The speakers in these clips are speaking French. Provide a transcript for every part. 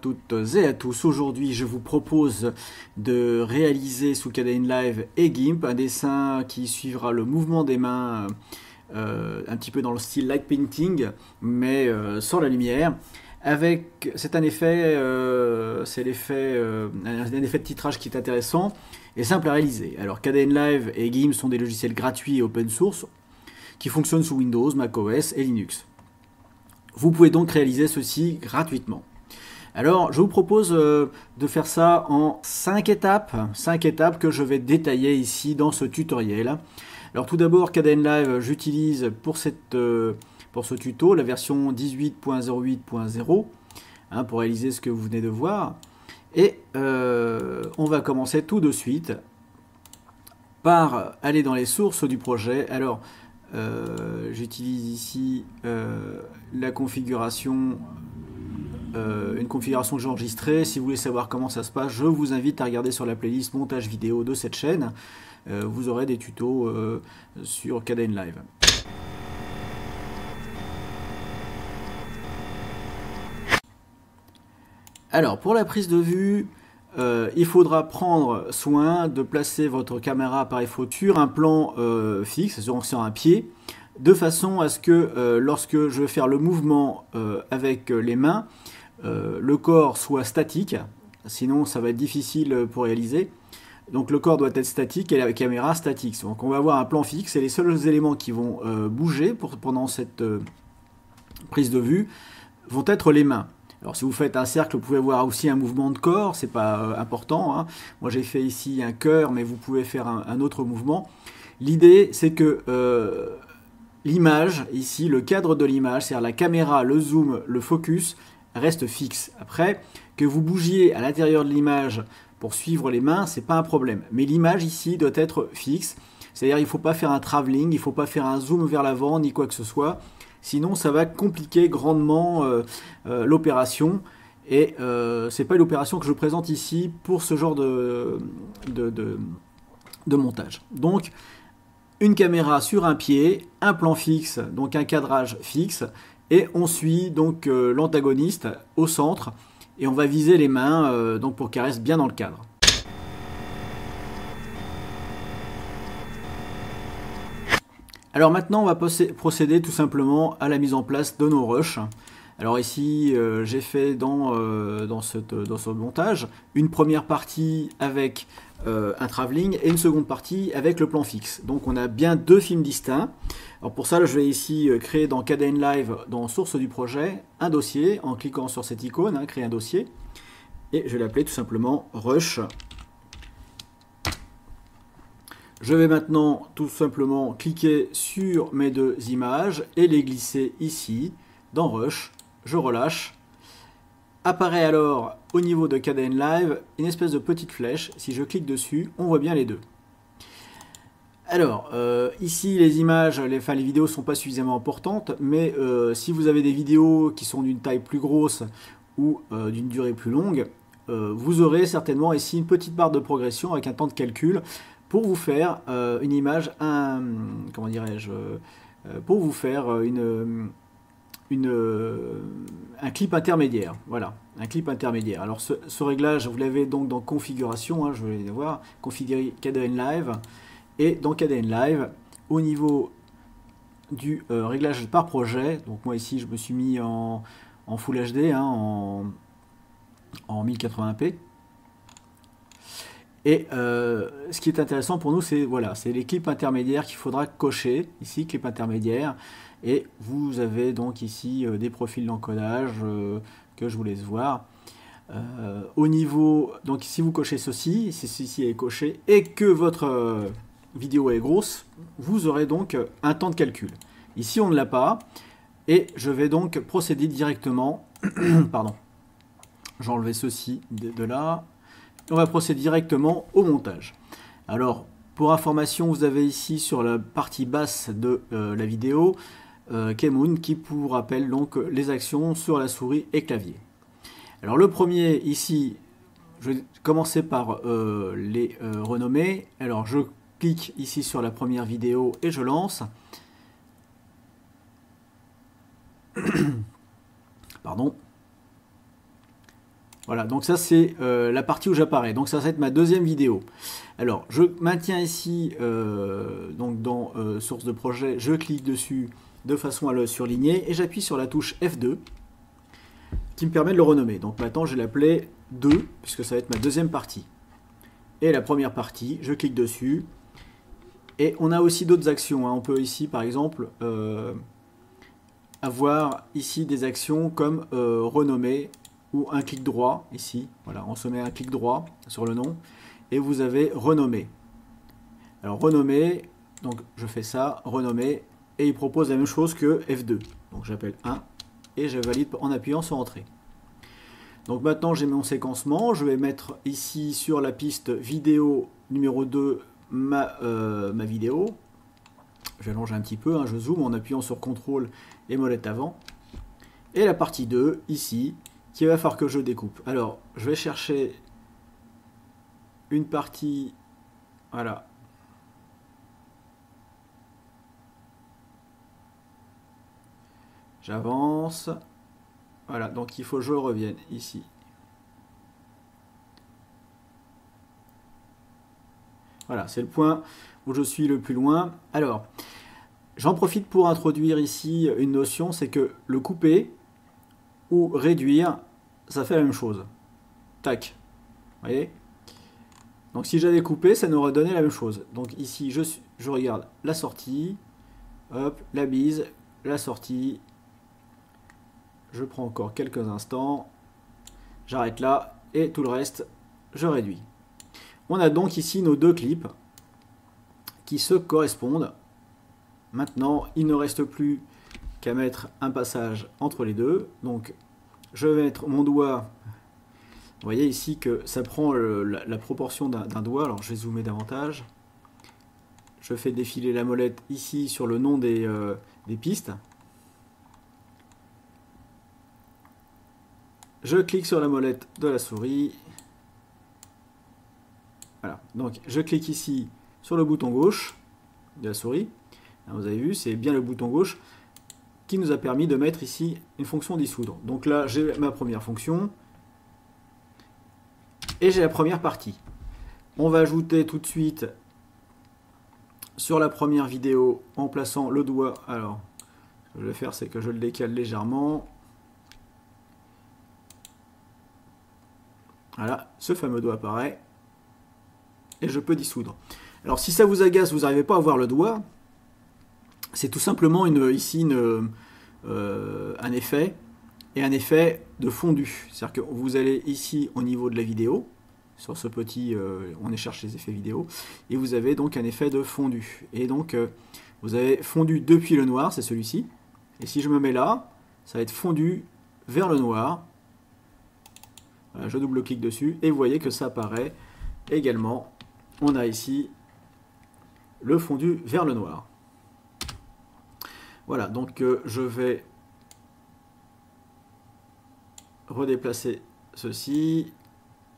toutes et à tous. Aujourd'hui, je vous propose de réaliser sous Kdenlive et GIMP un dessin qui suivra le mouvement des mains un petit peu dans le style light painting, mais sans la lumière. C'est un effet, un effet de titrage qui est intéressant et simple à réaliser. Alors Kdenlive et GIMP sont des logiciels gratuits et open source qui fonctionnent sous Windows, macOS et Linux. Vous pouvez donc réaliser ceci gratuitement. Alors, je vous propose de faire ça en 5 étapes que je vais détailler ici dans ce tutoriel. Alors tout d'abord, Kdenlive, j'utilise pour ce tuto la version 18.08.0 pour réaliser ce que vous venez de voir. Et on va commencer tout de suite par aller dans les sources du projet. Alors, j'utilise ici la configuration, une configuration que j'ai enregistrée. Si vous voulez savoir comment ça se passe, je vous invite à regarder sur la playlist montage vidéo de cette chaîne. Vous aurez des tutos sur Kdenlive. Alors, pour la prise de vue, il faudra prendre soin de placer votre caméra appareil photo sur un plan fixe, sur un pied, de façon à ce que lorsque je vais faire le mouvement avec les mains, le corps soit statique, sinon ça va être difficile pour réaliser. Donc le corps doit être statique et la caméra statique. Donc on va avoir un plan fixe et les seuls éléments qui vont bouger pendant cette prise de vue vont être les mains. Alors si vous faites un cercle, vous pouvez voir aussi un mouvement de corps, c'est pas important, hein. Moi j'ai fait ici un cœur, mais vous pouvez faire un autre mouvement. L'idée c'est que l'image, ici, le cadre de l'image, c'est-à-dire la caméra, le zoom, le focus, reste fixe. Après, que vous bougiez à l'intérieur de l'image pour suivre les mains, c'est pas un problème. Mais l'image ici doit être fixe, c'est-à-dire il ne faut pas faire un travelling, il ne faut pas faire un zoom vers l'avant, ni quoi que ce soit. Sinon, ça va compliquer grandement l'opération. Et c'est pas l'opération que je présente ici pour ce genre de montage. Donc, une caméra sur un pied, un plan fixe, donc un cadrage fixe, et on suit donc l'antagoniste au centre, et on va viser les mains donc pour qu'elles restent bien dans le cadre. Alors maintenant, on va procéder tout simplement à la mise en place de nos rushs. Alors ici, j'ai fait dans ce montage une première partie avec un travelling et une seconde partie avec le plan fixe. Donc on a bien deux films distincts. Alors pour ça, je vais ici créer dans Kdenlive, dans source du projet, un dossier en cliquant sur cette icône, créer un dossier. Et je vais l'appeler tout simplement Rush. Je vais maintenant tout simplement cliquer sur mes deux images et les glisser ici, dans Rush. Je relâche. Apparaît alors au niveau de Kdenlive une espèce de petite flèche. Si je clique dessus, on voit bien les deux. Alors, ici les images, les vidéos ne sont pas suffisamment importantes, mais si vous avez des vidéos qui sont d'une taille plus grosse ou d'une durée plus longue, vous aurez certainement ici une petite barre de progression avec un temps de calcul pour vous faire une image, comment dirais-je, pour vous faire un clip intermédiaire. Voilà, un clip intermédiaire. Alors ce réglage, vous l'avez donc dans configuration, je vais le voir, configurer Kdenlive, et dans Kdenlive, au niveau du réglage par projet, donc moi ici je me suis mis en Full HD, en 1080p. Et ce qui est intéressant pour nous, c'est voilà, les clips intermédiaires qu'il faudra cocher. Ici, clip intermédiaire. Et vous avez donc ici des profils d'encodage que je vous laisse voir. Au niveau, donc si vous cochez ceci, si ceci est coché et que votre vidéo est grosse, vous aurez donc un temps de calcul. Ici, on ne l'a pas. Et je vais donc procéder directement. Pardon. J'ai enlevé ceci de là. On va procéder directement au montage. Alors, pour information, vous avez ici sur la partie basse de la vidéo Kmoon qui, pour rappel, donc les actions sur la souris et clavier. Alors le premier ici, je vais commencer par les renommer. Alors je clique ici sur la première vidéo et je lance. Pardon. Voilà, donc ça c'est la partie où j'apparais. Donc ça va être ma deuxième vidéo. Alors, je maintiens ici, donc dans source de projet, je clique dessus de façon à le surligner et j'appuie sur la touche F2 qui me permet de le renommer. Donc maintenant, je vais l'appeler 2 puisque ça va être ma deuxième partie. Et la première partie, je clique dessus. Et on a aussi d'autres actions, hein. On peut ici, par exemple, avoir ici des actions comme renommer ou un clic droit, ici. Voilà, on se met un clic droit sur le nom. Et vous avez renommer. Alors renommer, donc je fais ça, renommer, et il propose la même chose que F2. Donc j'appelle 1 et je valide en appuyant sur Entrée. Donc maintenant j'ai mon séquencement, je vais mettre ici sur la piste vidéo numéro 2 ma vidéo. J'allonge un petit peu, hein, je zoome en appuyant sur CTRL et molette avant. Et la partie 2, ici, qu'il va falloir que je découpe. Alors je vais chercher une partie, voilà. J'avance. Voilà, donc il faut que je revienne ici. Voilà, c'est le point où je suis le plus loin. Alors, j'en profite pour introduire ici une notion, c'est que le couper ou réduire, ça fait la même chose. Tac. Vous voyez ? Donc si j'avais coupé, ça n'aurait donné la même chose. Donc ici, je regarde la sortie, hop, la bise, la sortie. Je prends encore quelques instants, j'arrête là, et tout le reste, je réduis. On a donc ici nos deux clips qui se correspondent. Maintenant, il ne reste plus qu'à mettre un passage entre les deux. Donc, je vais mettre mon doigt. Vous voyez ici que ça prend la proportion d'un doigt. Alors, je vais zoomer davantage. Je fais défiler la molette ici sur le nom des pistes. Je clique sur la molette de la souris. Voilà, donc je clique ici sur le bouton gauche de la souris. Là, vous avez vu, c'est bien le bouton gauche qui nous a permis de mettre ici une fonction dissoudre. Donc là, j'ai ma première fonction et j'ai la première partie. On va ajouter tout de suite sur la première vidéo en plaçant le doigt. Alors, ce que je vais faire, c'est que je le décale légèrement. Voilà, ce fameux doigt apparaît. Et je peux dissoudre. Alors si ça vous agace, vous n'arrivez pas à voir le doigt, c'est tout simplement ici un effet, et un effet de fondu. C'est-à-dire que vous allez ici au niveau de la vidéo, sur ce petit, on cherche les effets vidéo, et vous avez donc un effet de fondu. Et donc vous avez fondu depuis le noir, c'est celui-ci, et si je me mets là, ça va être fondu vers le noir. Voilà, je double-clique dessus, et vous voyez que ça apparaît également. On a ici le fondu vers le noir. Voilà, donc je vais redéplacer ceci,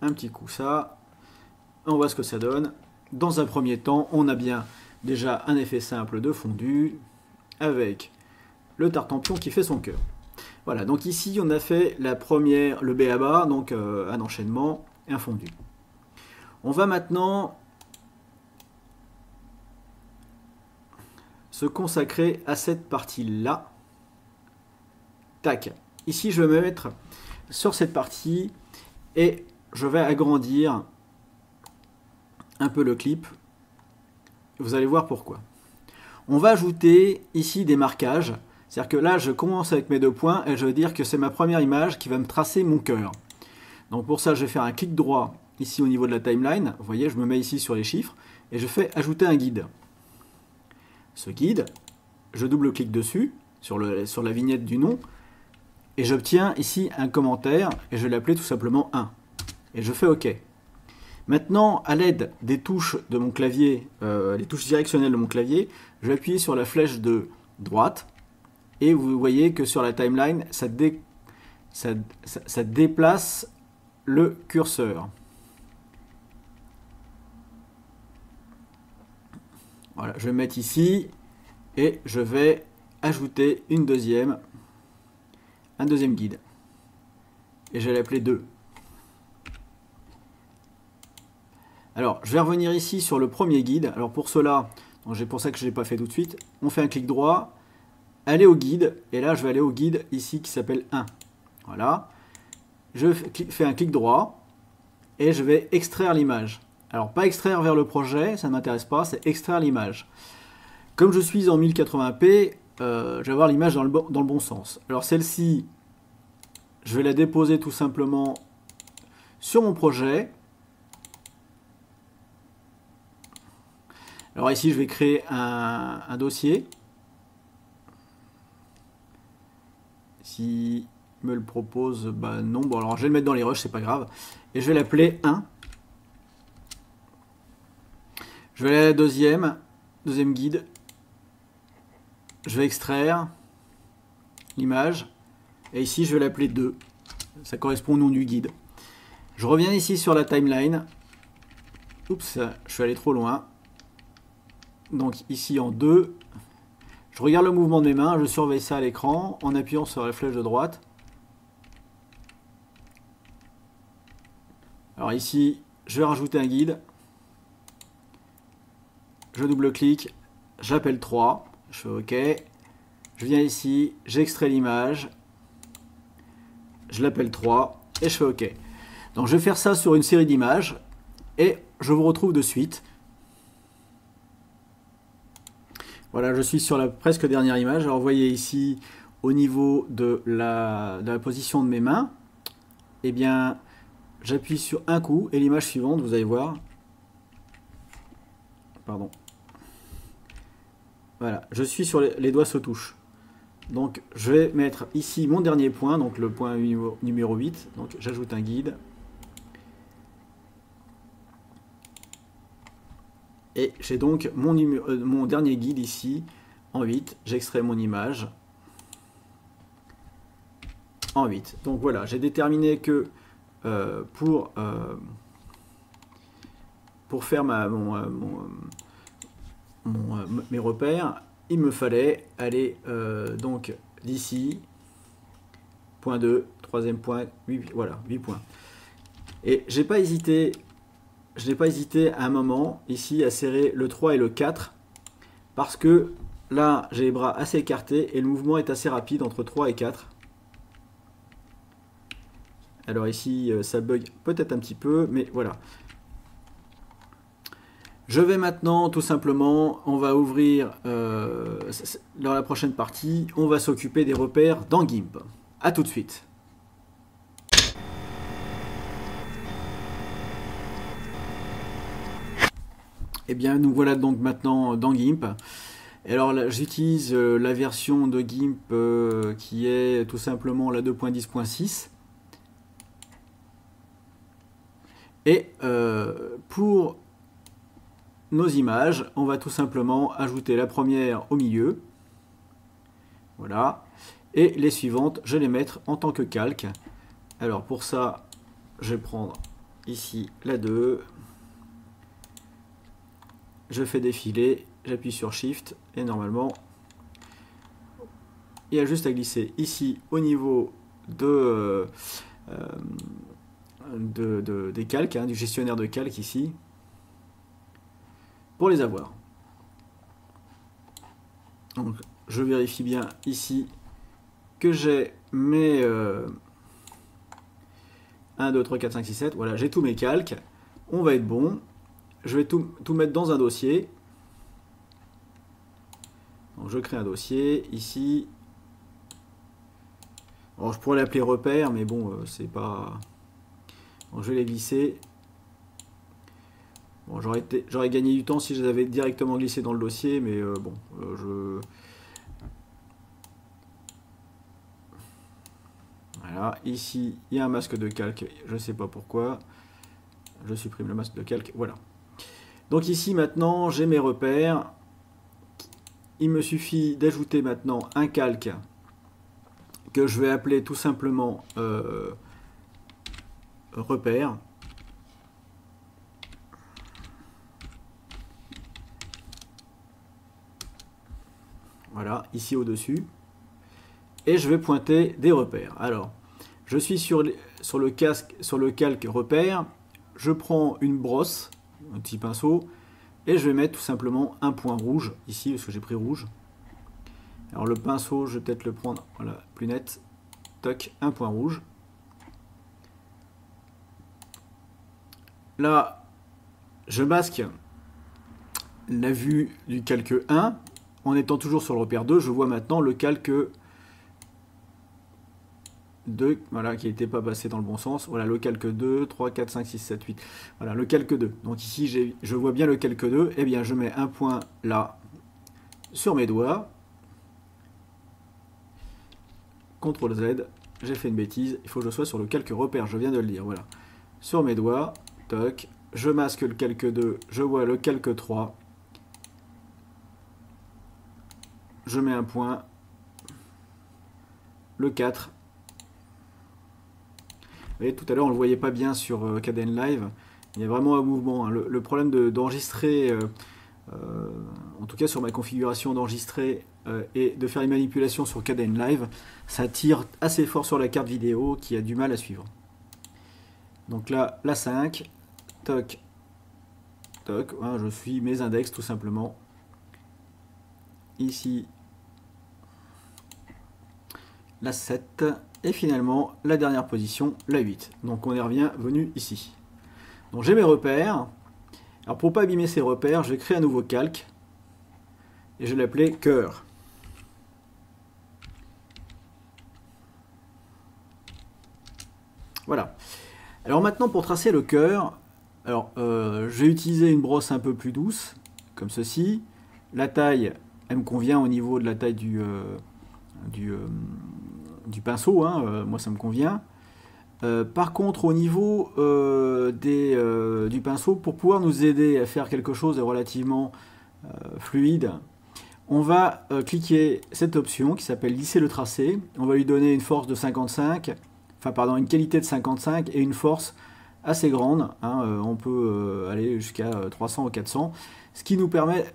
un petit coup ça, on voit ce que ça donne. Dans un premier temps, on a bien déjà un effet simple de fondu avec le tartempion qui fait son cœur. Voilà, donc ici on a fait la première, le b.a.-ba, donc un enchaînement et un fondu. On va maintenant se consacrer à cette partie-là. Tac. Ici, je vais me mettre sur cette partie et je vais agrandir un peu le clip. Vous allez voir pourquoi. On va ajouter ici des marquages. C'est-à-dire que là, je commence avec mes deux points et je veux dire que c'est ma première image qui va me tracer mon cœur. Donc pour ça, je vais faire un clic droit ici au niveau de la timeline. Vous voyez, je me mets ici sur les chiffres et je fais ajouter un guide. Ce guide, je double-clique dessus, sur la vignette du nom, et j'obtiens ici un commentaire, et je vais l'appeler tout simplement 1. Et je fais OK. Maintenant, à l'aide des touches de mon clavier, les touches directionnelles de mon clavier, je vais appuyer sur la flèche de droite, et vous voyez que sur la timeline, ça déplace le curseur. Voilà, je vais mettre ici et je vais ajouter un deuxième guide. Et je vais l'appeler 2. Alors, je vais revenir ici sur le premier guide. Alors pour cela, c'est pour ça que je ne l'ai pas fait tout de suite, on fait un clic droit, aller au guide, et là je vais aller au guide ici qui s'appelle 1. Voilà. Je fais un clic droit, et je vais extraire l'image. Alors pas extraire vers le projet, ça ne m'intéresse pas, c'est extraire l'image. Comme je suis en 1080p, je vais avoir l'image dans le bon sens. Alors celle-ci, je vais la déposer tout simplement sur mon projet. Alors ici, je vais créer un dossier. S'il me le propose, bah non. Bon, alors je vais le mettre dans les rushs, c'est pas grave. Et je vais l'appeler 1. Je vais aller à la deuxième guide. Je vais extraire l'image. Et ici, je vais l'appeler 2. Ça correspond au nom du guide. Je reviens ici sur la timeline. Oups, je suis allé trop loin. Donc ici en 2, je regarde le mouvement de mes mains, je surveille ça à l'écran en appuyant sur la flèche de droite. Alors ici, je vais rajouter un guide. Je double-clique, j'appelle 3, je fais OK. Je viens ici, j'extrais l'image, je l'appelle 3 et je fais OK. Donc je vais faire ça sur une série d'images et je vous retrouve de suite. Voilà, je suis sur la presque dernière image. Alors vous voyez ici, au niveau de la position de mes mains, eh bien, j'appuie sur un coup et l'image suivante, vous allez voir. Pardon. Voilà, je suis sur les doigts se touchent. Donc je vais mettre ici mon dernier point, donc le point numéro 8. Donc j'ajoute un guide. Et j'ai donc mon dernier guide ici, en 8. J'extrais mon image en 8. Donc voilà, j'ai déterminé que pour faire mes repères, il me fallait aller donc d'ici, point 2, troisième point, 8, voilà, 8 points. Et je n'ai pas hésité à un moment ici à serrer le 3 et le 4 parce que là j'ai les bras assez écartés et le mouvement est assez rapide entre 3 et 4. Alors ici ça bug peut-être un petit peu, mais voilà. Je vais maintenant tout simplement, on va ouvrir dans la prochaine partie, on va s'occuper des repères dans GIMP. A tout de suite. Et bien nous voilà donc maintenant dans GIMP. Et alors j'utilise la version de GIMP qui est tout simplement la 2.10.6. Et pour nos images, on va tout simplement ajouter la première au milieu. Voilà. Et les suivantes, je vais les mettre en tant que calque. Alors pour ça, je vais prendre ici la 2. Je fais défiler, j'appuie sur Shift et normalement, il y a juste à glisser ici au niveau des calques, du gestionnaire de calques ici, pour les avoir. Donc, je vérifie bien ici que j'ai mes 1, 2, 3, 4, 5, 6, 7. Voilà, j'ai tous mes calques. On va être bon. Je vais tout mettre dans un dossier. Donc, je crée un dossier ici. Alors, je pourrais l'appeler repère, mais bon, c'est pas. Donc, je vais les glisser. Bon, j'aurais gagné du temps si je les avais directement glissés dans le dossier, mais bon, Voilà, ici, il y a un masque de calque, je ne sais pas pourquoi. Je supprime le masque de calque, voilà. Donc ici, maintenant, j'ai mes repères. Il me suffit d'ajouter maintenant un calque que je vais appeler tout simplement repère. Voilà, ici au-dessus. Et je vais pointer des repères. Alors, je suis sur le calque repère. Je prends une brosse. un petit pinceau, et je vais mettre tout simplement un point rouge ici, parce que j'ai pris rouge. Alors le pinceau, je vais peut-être le prendre, voilà, plus net, toc, un point rouge. Là, je masque la vue du calque 1, en étant toujours sur le repère 2, je vois maintenant le calque 2, voilà, qui n'était pas passé dans le bon sens. Voilà, le calque 2, 3, 4, 5, 6, 7, 8. Voilà, le calque 2. Donc ici, je vois bien le calque 2. Eh bien, je mets un point là, sur mes doigts. CTRL Z. J'ai fait une bêtise. Il faut que je sois sur le calque repère. Je viens de le dire. Voilà. Sur mes doigts. Toc. Je masque le calque 2. Je vois le calque 3. Je mets un point. Le 4. Vous voyez, tout à l'heure, on ne le voyait pas bien sur KDN Live. Il y a vraiment un mouvement. Hein. Le problème d'enregistrer, en tout cas sur ma configuration d'enregistrer et de faire une manipulation sur KDN Live, ça tire assez fort sur la carte vidéo qui a du mal à suivre. Donc là, la 5, toc, toc, hein, je suis mes index tout simplement. Ici, la 7. Et finalement, la dernière position, la 8. Donc on est revenu ici. Donc j'ai mes repères. Alors pour ne pas abîmer ces repères, je vais créer un nouveau calque. Et je vais l'appeler cœur. Voilà. Alors maintenant pour tracer le cœur, alors je vais utiliser une brosse un peu plus douce, comme ceci. La taille, elle me convient au niveau de la taille du pinceau, hein, moi ça me convient. Par contre, au niveau du pinceau, pour pouvoir nous aider à faire quelque chose de relativement fluide, on va cliquer cette option qui s'appelle lisser le tracé. On va lui donner une force de 55, enfin pardon, une qualité de 55 et une force assez grande. Hein, on peut aller jusqu'à 300 ou 400, ce qui nous permet,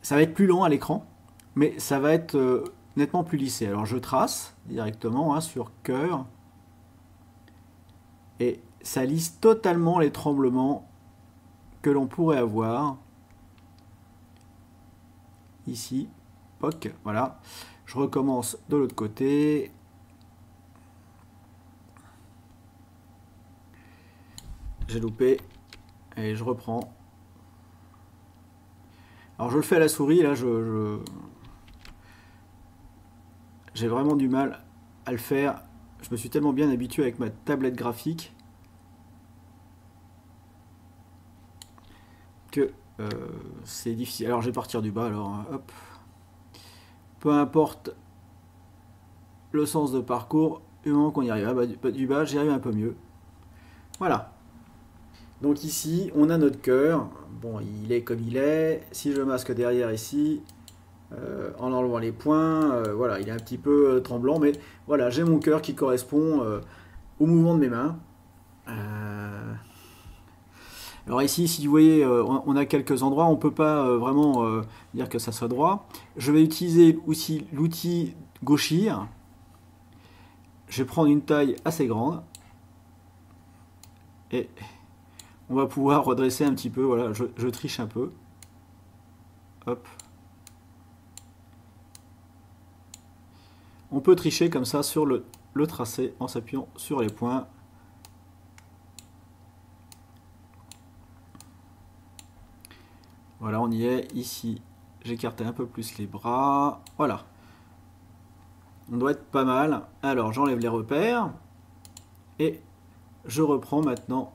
ça va être plus lent à l'écran, mais ça va être nettement plus lissé. Alors je trace directement hein, sur cœur. Et ça lisse totalement les tremblements que l'on pourrait avoir. Ici, poc, voilà. Je recommence de l'autre côté. J'ai loupé. Et je reprends. Alors je le fais à la souris, là j'ai vraiment du mal à le faire. Je me suis tellement bien habitué avec ma tablette graphique que c'est difficile. Alors je vais partir du bas, alors hop. Peu importe le sens de parcours, du moment qu'on y arrive. Ah bah, du bas, j'y arrive un peu mieux. Voilà. Donc ici, on a notre cœur. Bon, il est comme il est. Si je masque derrière ici, en enlevant les points, voilà, il est un petit peu tremblant, mais voilà, j'ai mon cœur qui correspond au mouvement de mes mains. Alors ici, si vous voyez, on a quelques endroits, on ne peut pas vraiment dire que ça soit droit. Je vais utiliser aussi l'outil gauchir. Je vais prendre une taille assez grande. Et on va pouvoir redresser un petit peu. Voilà, je triche un peu. Hop. On peut tricher comme ça sur le tracé en s'appuyant sur les points. Voilà, on y est. Ici, j'écarte un peu plus les bras. Voilà. On doit être pas mal. Alors, j'enlève les repères. Et je reprends maintenant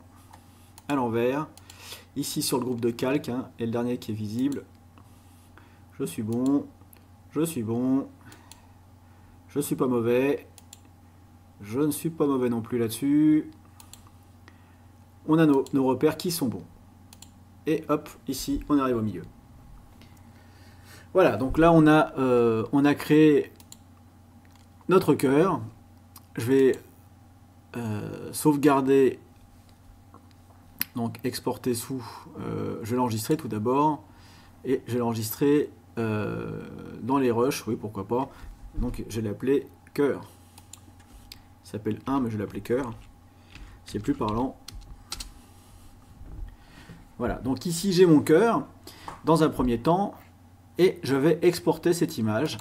à l'envers. Ici, sur le groupe de calque. Hein, et le dernier qui est visible. Je suis bon. Je suis bon. Je suis pas mauvais. Je ne suis pas mauvais non plus là-dessus. On a nos repères qui sont bons. Et hop, ici, on arrive au milieu. Voilà, donc là, on a créé notre cœur. Je vais sauvegarder, donc exporter sous. Je vais l'enregistrer tout d'abord. Et je vais l'enregistrer dans les rushs, oui, pourquoi pas. Donc, je vais l'appeler cœur. Il s'appelle 1, mais je vais l'appeler cœur. C'est plus parlant. Voilà, donc ici j'ai mon cœur, dans un premier temps, et je vais exporter cette image.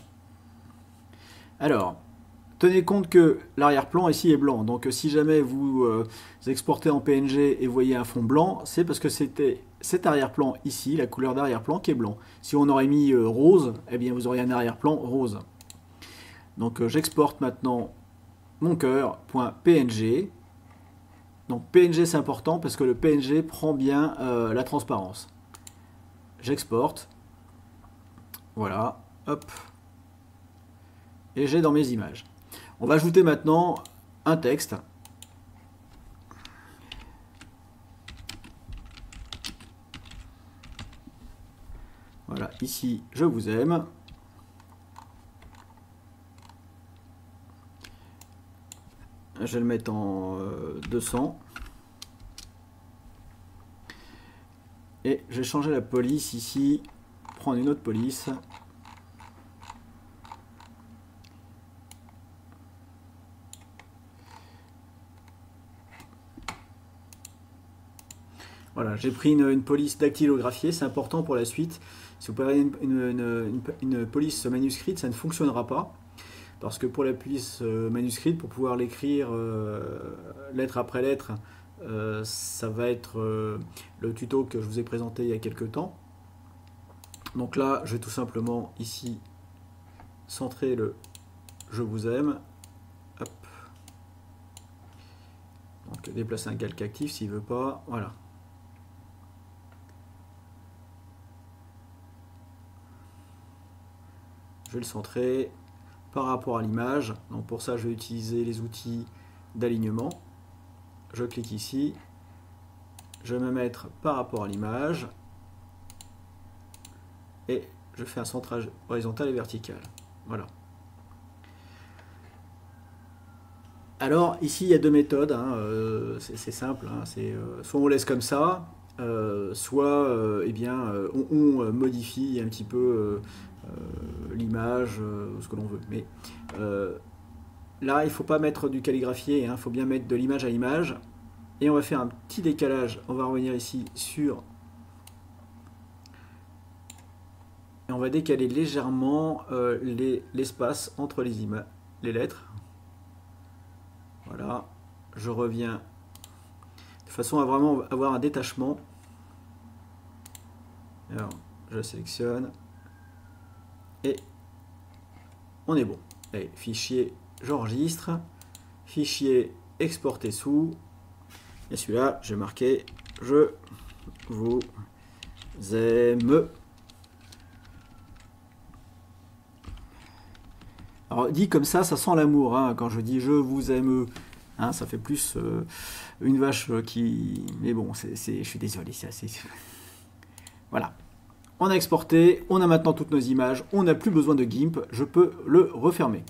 Alors, tenez compte que l'arrière-plan ici est blanc, donc si jamais vous exportez en PNG et voyez un fond blanc, c'est parce que c'était cet arrière-plan ici, la couleur d'arrière-plan qui est blanc. Si on aurait mis rose, eh bien vous auriez un arrière-plan rose. Donc j'exporte maintenant mon cœur.png. Donc PNG c'est important parce que le PNG prend bien la transparence. J'exporte. Voilà, hop. Et j'ai dans mes images. On va ajouter maintenant un texte. Voilà, ici, je vous aime. Je vais le mettre en 200. Et je vais changer la police ici. Prendre une autre police. Voilà, j'ai pris une police dactylographiée, c'est important pour la suite. Si vous prenez une police manuscrite, ça ne fonctionnera pas. Parce que pour la police manuscrite, pour pouvoir l'écrire lettre après lettre, ça va être le tuto que je vous ai présenté il y a quelques temps. Donc là, je vais tout simplement ici centrer le « Je vous aime ». Hop. Donc déplacer un calque actif s'il ne veut pas. Voilà. Je vais le centrer par rapport à l'image. Donc pour ça, je vais utiliser les outils d'alignement. Je clique ici. Je vais me mettre par rapport à l'image. Et je fais un centrage horizontal et vertical. Voilà. Alors ici il y a deux méthodes, hein, c'est simple, hein, soit on laisse comme ça, soit eh bien, on modifie un petit peu l'image, ce que l'on veut. Mais là il ne faut pas mettre du calligraphié, il faut bien mettre de l'image à image. Et on va faire un petit décalage, on va revenir ici sur... Et on va décaler légèrement l'espace entre les lettres. Voilà, je reviens de façon à vraiment avoir un détachement. Alors, je sélectionne et on est bon. Allez, fichier, j'enregistre. Fichier, exporter sous. Et celui-là, j'ai marqué « Je vous aime ». Alors dit comme ça sent l'amour, hein, quand je dis je vous aime, hein, ça fait plus une vache qui... Mais bon, je suis désolé, c'est assez... Voilà. On a exporté, on a maintenant toutes nos images, on n'a plus besoin de GIMP, je peux le refermer.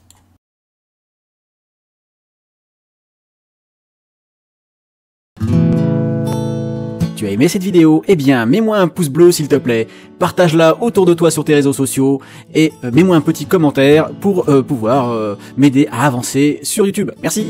Tu as aimé cette vidéo? Eh bien, mets-moi un pouce bleu s'il te plaît, partage-la autour de toi sur tes réseaux sociaux et mets-moi un petit commentaire pour pouvoir m'aider à avancer sur YouTube. Merci!